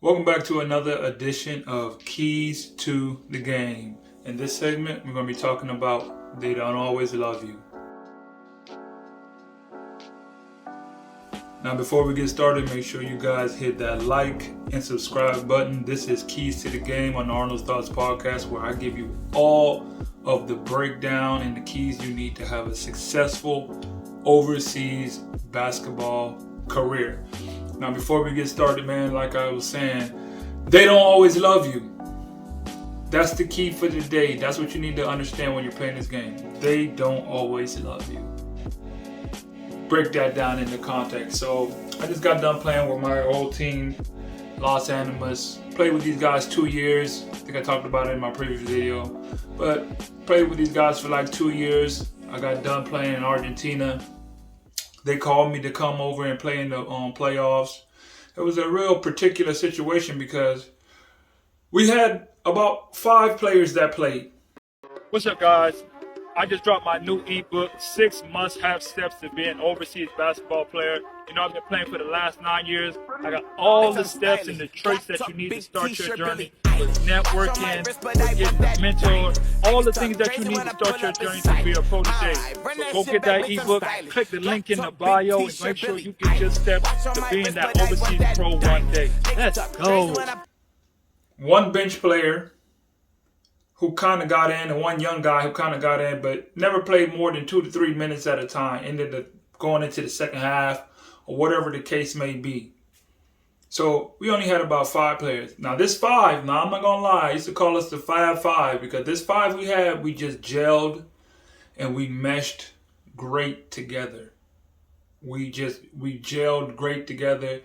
Welcome back to another edition of Keys to the Game. In this segment, we're going to be talking about They Don't Always Love You. Now, before we get started, make sure you guys hit that like and subscribe button. This is Keys to the Game on the Arnoldsthoughts podcast, where I give you all of the breakdown and the keys you need to have a successful overseas basketball career. Now, before we get started, man, like I was saying, they don't always love you. That's the key for today. That's what you need to understand when you're playing this game. They don't always love you. Break that down into context. So, I just got done playing with my old team, Los Angeles. Played with these guys 2 years. I think I talked about it in my previous video. But played with these guys for like 2 years. I got done playing in Argentina. They called me to come over and play in the playoffs. It was a real particular situation because we had about 5 players that played. What's up, guys? I just dropped my new ebook, 6 Must-Have Steps to Be an Overseas Basketball Player. You know, I've been playing for the last 9 years. I got all the steps and the traits that you need to start your journey with networking, with getting a mentor, all the things that you need to start your journey to be a protege. So go get that ebook, click the link in the bio, and make sure you get your steps to being that overseas pro one day. Let's go. One bench player who kind of got in, and one young guy who kind of got in, but never played more than 2 to 3 minutes at a time, ended up going into the second half, or whatever the case may be. So we only had about 5 players. Now this 5, now I'm not going to lie, I used to call us the Fab 5, because this 5 we had, we just gelled and we meshed great together. We gelled great together.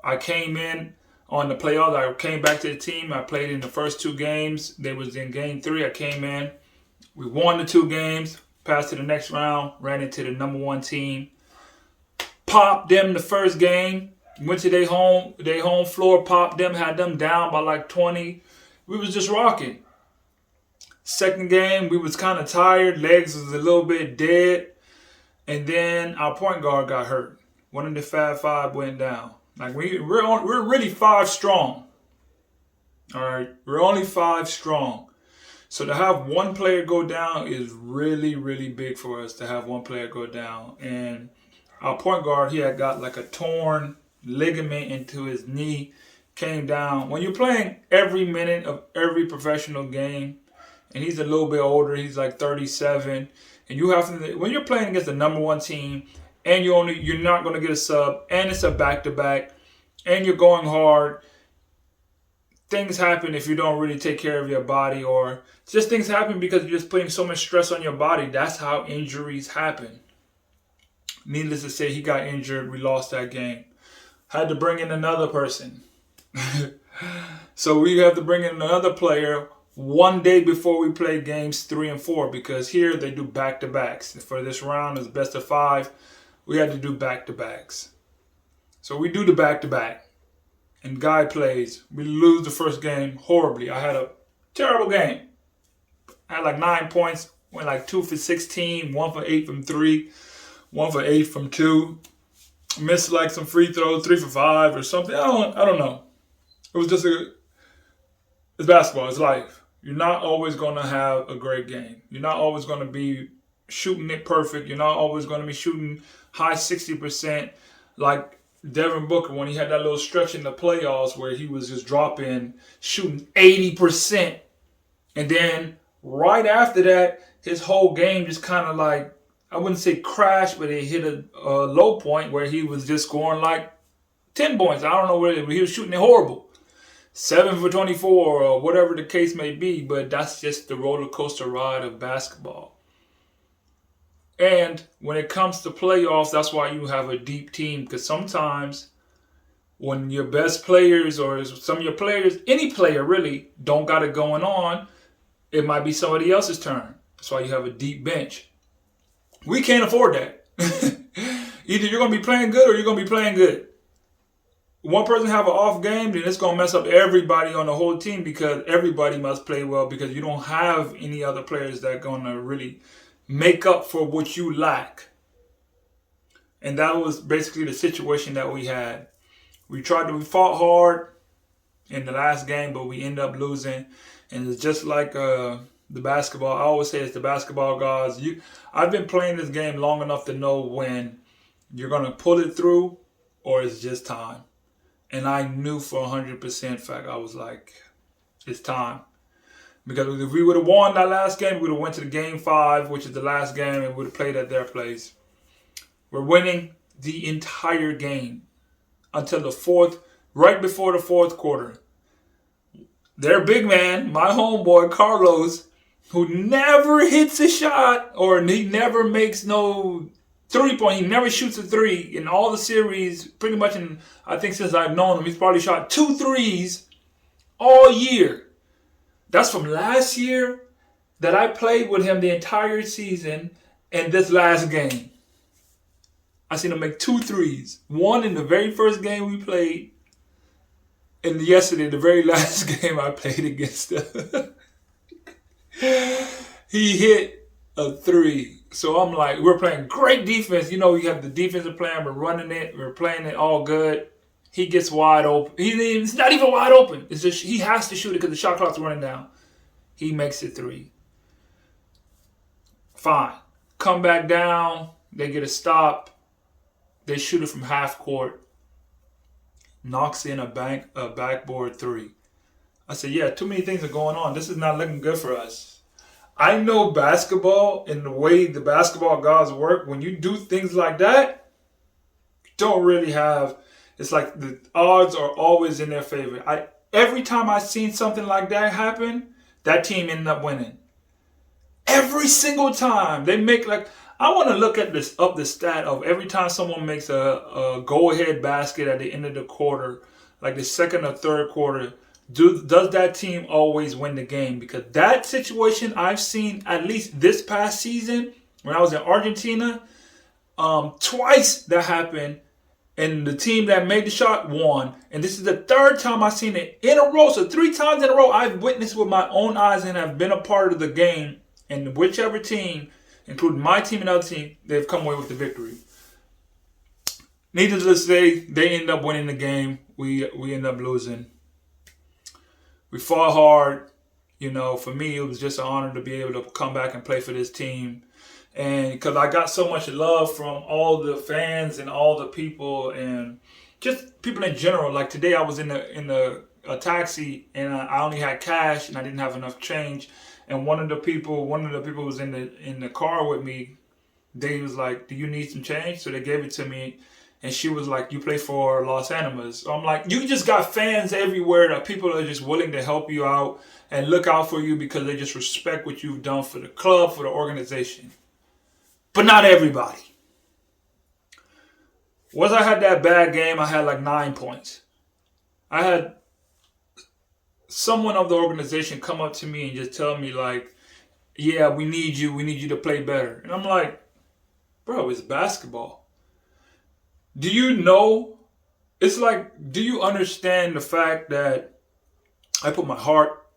I came in on the playoffs. I came back to the team. I played in the first 2 games. They was in game 3. I came in. We won the 2 games. Passed to the next round. Ran into the number 1 team. Popped them the first game. Went to their home floor. Popped them. Had them down by like 20. We was just rocking. Second game, we was kind of tired. Legs was a little bit dead. And then our point guard got hurt. One of the Fab 5 went down. Like we're really 5 strong. All right, we're only 5 strong. So to have one player go down is really, really big for us to have one player go down. And our point guard, he had got like a torn ligament into his knee, came down. When you're playing every minute of every professional game, and he's a little bit older, he's like 37, and you have to, when you're playing against the number 1 team, and you're not going to get a sub, and it's a back-to-back, and you're going hard, things happen if you don't really take care of your body, or just things happen because you're just putting so much stress on your body. That's how injuries happen. Needless to say, he got injured. We lost that game. Had to bring in another person. So we have to bring in another player one day before we play games 3 and 4, because here they do back-to-backs. For this round, it's best of 5. We had to do back-to-backs. So we do the back-to-back. And guy plays. We lose the first game horribly. I had a terrible game. I had like 9 points. Went like 2 for 16. 1 for 8 from 3. 1 for 8 from 2. Missed like some free throws. 3 for 5 or something. I don't know. It was just it's basketball. It's life. You're not always going to have a great game. You're not always going to be shooting it perfect. You're not always going to be shooting high 60%, like Devin Booker when he had that little stretch in the playoffs where he was just shooting 80%. And then right after that, his whole game just kind of like, I wouldn't say crashed, but it hit a low point where he was just scoring like 10 points. I don't know where he was shooting it horrible. 7 for 24 or whatever the case may be, but that's just the roller coaster ride of basketball. And when it comes to playoffs, that's why you have a deep team, because sometimes when your best players or some of your players, any player really, don't got it going on, it might be somebody else's turn. That's why you have a deep bench. We can't afford that. Either you're going to be playing good or you're going to be playing good. One person have an off game, then it's going to mess up everybody on the whole team, because everybody must play well, because you don't have any other players that are going to really make up for what you lack. And that was basically the situation that we had. We fought hard. in the last game, but we end up losing. And it's just like the basketball. I always say it's the basketball gods. I've been playing this game long enough to know when you're gonna pull it through, or it's just time. And I knew for 100% fact, I was like, it's time. Because if we would have won that last game, we would have went to the game 5, which is the last game, and we would have played at their place. We're winning the entire game until the fourth, right before the fourth quarter. Their big man, my homeboy Carlos, who never hits a shot, or he never makes no 3-point. He never shoots a 3 in all the series. Pretty much, I think since I've known him, he's probably shot 2 threes all year. That's from last year that I played with him the entire season, and this last game. I seen him make 2 threes. One in the very first game we played, and yesterday, the very last game I played against him. He hit a 3. So I'm like, we're playing great defense. You know, you have the defensive plan. We're running it. We're playing it all good. He gets wide open. He's not even wide open. It's just he has to shoot it because the shot clock's running down. He makes it 3. Fine. Come back down. They get a stop. They shoot it from half court. Knocks in a backboard 3. I said, yeah, too many things are going on. This is not looking good for us. I know basketball and the way the basketball gods work. When you do things like that, you don't really have. It's like the odds are always in their favor. Every time I seen something like that happen, that team ended up winning. Every single time they make I want to look at the stat of every time someone makes a go-ahead basket at the end of the quarter, like the second or third quarter. Does that team always win the game? Because that situation I've seen at least this past season when I was in Argentina, twice that happened, and the team that made the shot won. And this is the 3rd time I've seen it in a row. So 3 times in a row I've witnessed with my own eyes and have been a part of the game. And whichever team, including my team and other team, they've come away with the victory. Needless to say, they end up winning the game. We end up losing. We fought hard. You know, for me, it was just an honor to be able to come back and play for this team. And because I got so much love from all the fans and all the people and just people in general. Like today I was in a taxi and I only had cash and I didn't have enough change. And one of the people was in the car with me. They was like, do you need some change? So they gave it to me. And she was like, you play for Los Animas. So I'm like, you just got fans everywhere that people are just willing to help you out and look out for you because they just respect what you've done for the club, for the organization. But not everybody. Once I had that bad game, I had like 9 points. I had someone of the organization come up to me and just tell me like, yeah, we need you to play better. And I'm like, bro, it's basketball. Do you know, it's like, do you understand the fact that I put my heart,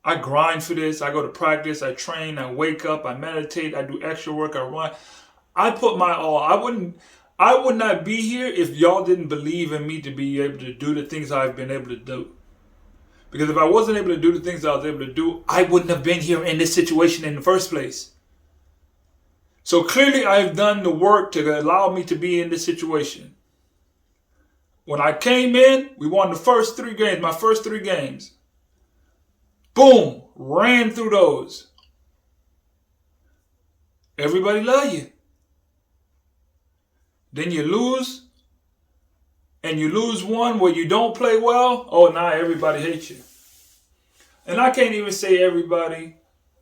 I grind for this, I go to practice, I train, I wake up, I meditate, I do extra work, I run. I put my all. I would not be here if y'all didn't believe in me to be able to do the things I've been able to do. Because if I wasn't able to do the things I was able to do, I wouldn't have been here in this situation in the first place. So clearly I've done the work to allow me to be in this situation. When I came in, we won the first 3 games, my first 3 games. Boom, ran through those. Everybody love you. Then you lose, and you lose one where you don't play well. Oh, now everybody hates you. And I can't even say everybody.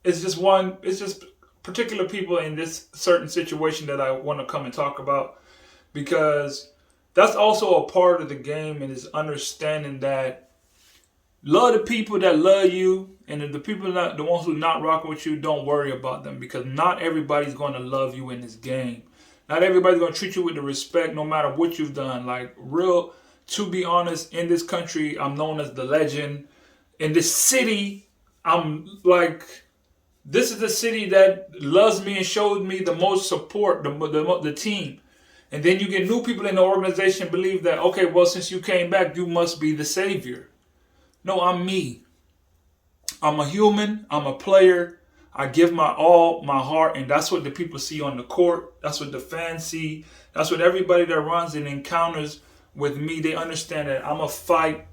It's just particular people in this certain situation that I want to come and talk about, because that's also a part of the game, and is understanding that love the people that love you, and if the people that the ones who not rocking with you, don't worry about them, because not everybody's going to love you in this game. Not everybody's going to treat you with the respect no matter what you've done. Like, to be honest, in this country, I'm known as the legend. In this city, I'm like, this is the city that loves me and showed me the most support, the team. And then you get new people in the organization believe that, okay, well, since you came back, you must be the savior. No, I'm me. I'm a human. I'm a player. I give my all, my heart, and that's what the people see on the court. That's what the fans see. That's what everybody that runs and encounters with me, they understand that I'm a fight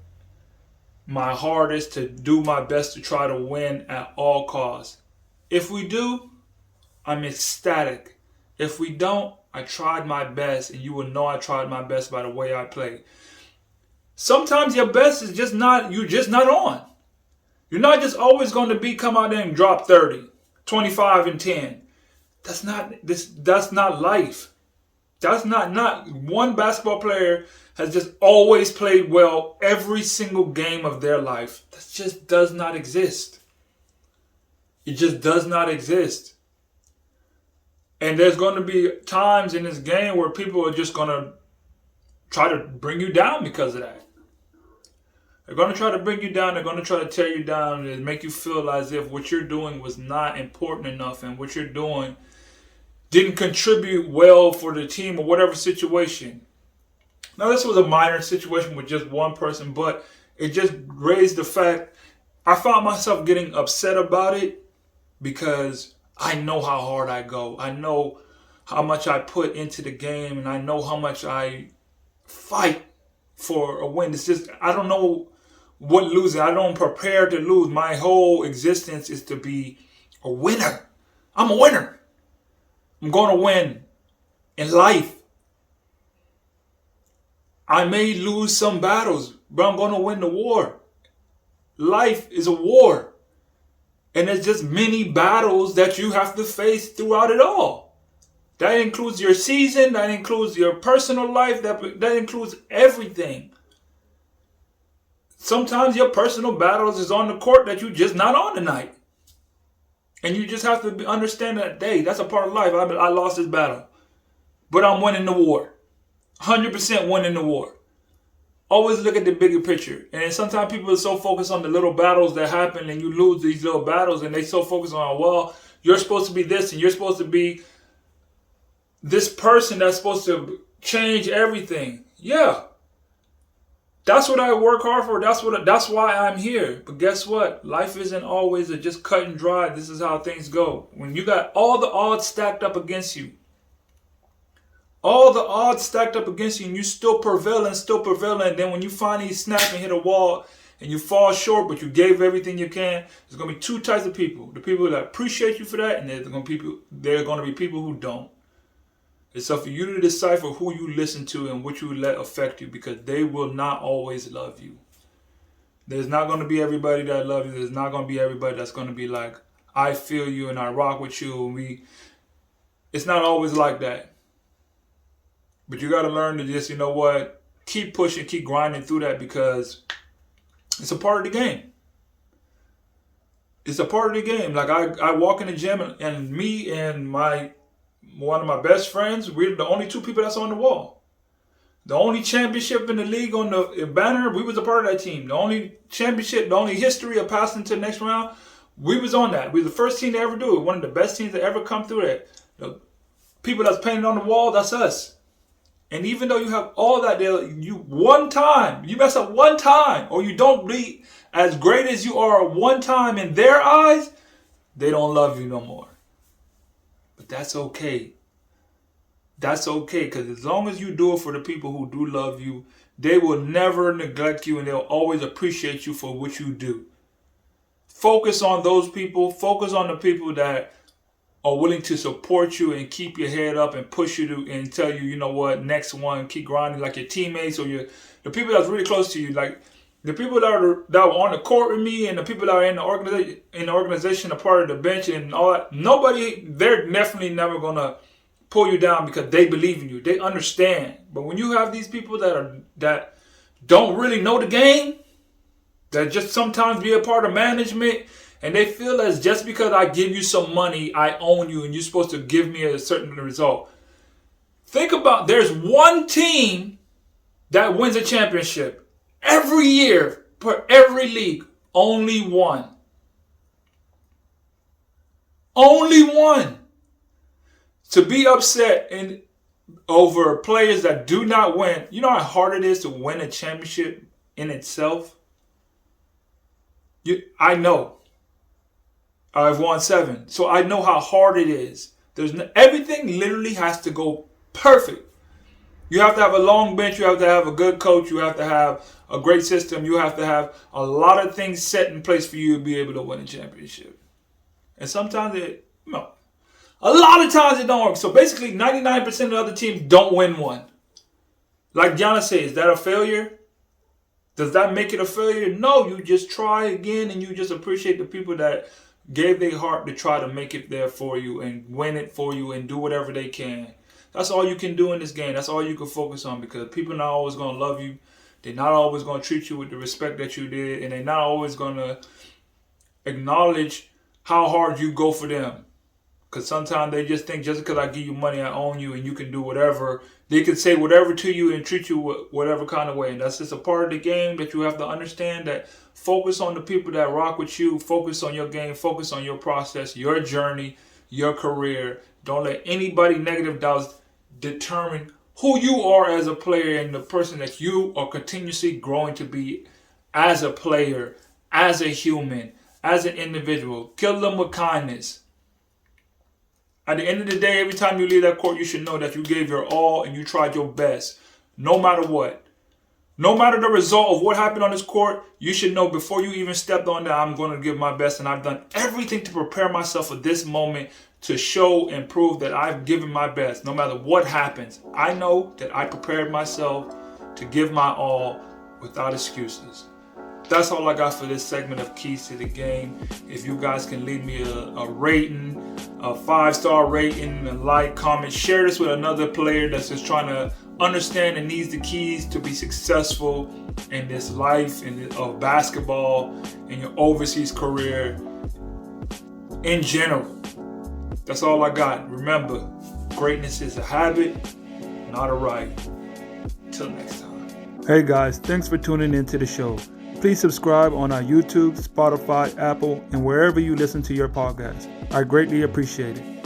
my hardest to do my best to try to win at all costs. If we do, I'm ecstatic. If we don't, I tried my best, and you will know I tried my best by the way I play. Sometimes your best is just not, you're just not on. You're not just always going to come out there and drop 30, 25 and 10. That's not life. That's not one basketball player has just always played well every single game of their life. That just does not exist. It just does not exist. And there's going to be times in this game where people are just going to try to bring you down because of that. They're going to try to bring you down. They're going to try to tear you down and make you feel as if what you're doing was not important enough and what you're doing didn't contribute well for the team or whatever situation. Now, this was a minor situation with just one person, but it just raised the fact I found myself getting upset about it because I know how hard I go. I know how much I put into the game, and I know how much I fight for a win. It's just, I don't know what losing. I don't prepare to lose. My whole existence is to be a winner. I'm a winner. I'm going to win in life. I may lose some battles, but I'm going to win the war. Life is a war. And there's just many battles that you have to face throughout it all. That includes your season. That includes your personal life. That includes everything. Sometimes your personal battles is on the court that you're just not on tonight. And you just have to understand that, hey, that's a part of life. I lost this battle. But I'm winning the war. 100% winning the war. Always look at the bigger picture. And sometimes people are so focused on the little battles that happen and you lose these little battles and they so focused on, well, you're supposed to be this and you're supposed to be this person that's supposed to change everything. Yeah. That's what I work hard for. That's why I'm here. But guess what? Life isn't always just cut and dry. This is how things go. When you got all the odds stacked up against you, and you still prevail, and then when you finally snap and hit a wall and you fall short, but you gave everything you can, there's going to be two types of people. The people that appreciate you for that, and there are going to be people who don't. It's up for you to decipher who you listen to and what you let affect you, because they will not always love you. There's not going to be everybody that loves you. There's not going to be everybody that's going to be like, I feel you and I rock with you. And it's not always like that. But you got to learn to just, keep pushing, keep grinding through that, because it's a part of the game. It's a part of the game. Like I walk in the gym and me and one of my best friends, we're the only two people that's on the wall. The only championship in the league on the banner, we was a part of that team. The only championship, the only history of passing to the next round, we was on that. We were the first team to ever do it. One of the best teams to ever come through that. The people that's painted on the wall, that's us. And even though you have all that, you mess up one time, or you don't be as great as you are one time in their eyes, they don't love you no more. But that's okay. That's okay, because as long as you do it for the people who do love you, they will never neglect you and they'll always appreciate you for what you do. Focus on those people. Focus on the people that are willing to support you and keep your head up and push you and tell you, next one, keep grinding, like your teammates or the people that's really close to you, like the people that were on the court with me and the people that are in the organization, a part of the bench and all that. They're definitely never gonna pull you down because they believe in you. They understand. But when you have these people that don't really know the game, that just sometimes be a part of management, and they feel as just because I give you some money, I own you and you're supposed to give me a certain result. Think about, there's one team that wins a championship every year for every league. Only one. Only one. To be upset over players that do not win. You know how hard it is to win a championship in itself? I know. I've won 7. So I know how hard it is. Everything literally has to go perfect. You have to have a long bench. You have to have a good coach. You have to have a great system. You have to have a lot of things set in place for you to be able to win a championship. And sometimes a lot of times it don't work. So basically 99% of the other teams don't win one. Like Gianna says, is that a failure? Does that make it a failure? No, you just try again and you just appreciate the people that gave their heart to try to make it there for you and win it for you and do whatever they can. That's all you can do in this game. That's all you can focus on, because people are not always going to love you. They're not always going to treat you with the respect that you did. And they're not always going to acknowledge how hard you go for them. Because sometimes they just think just because I give you money, I own you and you can do whatever. They can say whatever to you and treat you whatever kind of way. And that's just a part of the game that you have to understand, that focus on the people that rock with you. Focus on your game. Focus on your process, your journey, your career. Don't let anybody negative doubts determine who you are as a player and the person that you are continuously growing to be as a player, as a human, as an individual. Kill them with kindness. At the end of the day, every time you leave that court, you should know that you gave your all and you tried your best, no matter what. No matter the result of what happened on this court, you should know before you even stepped on that, I'm going to give my best, and I've done everything to prepare myself for this moment to show and prove that I've given my best. No matter what happens, I know that I prepared myself to give my all without excuses. That's all I got for this segment of Keys to the Game. If you guys can leave me a rating, a 5-star rating, a like, comment, share this with another player that's just trying to understand and needs the keys to be successful in this life of basketball and your overseas career in general. That's all I got. Remember, greatness is a habit, not a right. Till next time. Hey guys, thanks for tuning into the show. Please subscribe on our YouTube, Spotify, Apple, and wherever you listen to your podcast. I greatly appreciate it.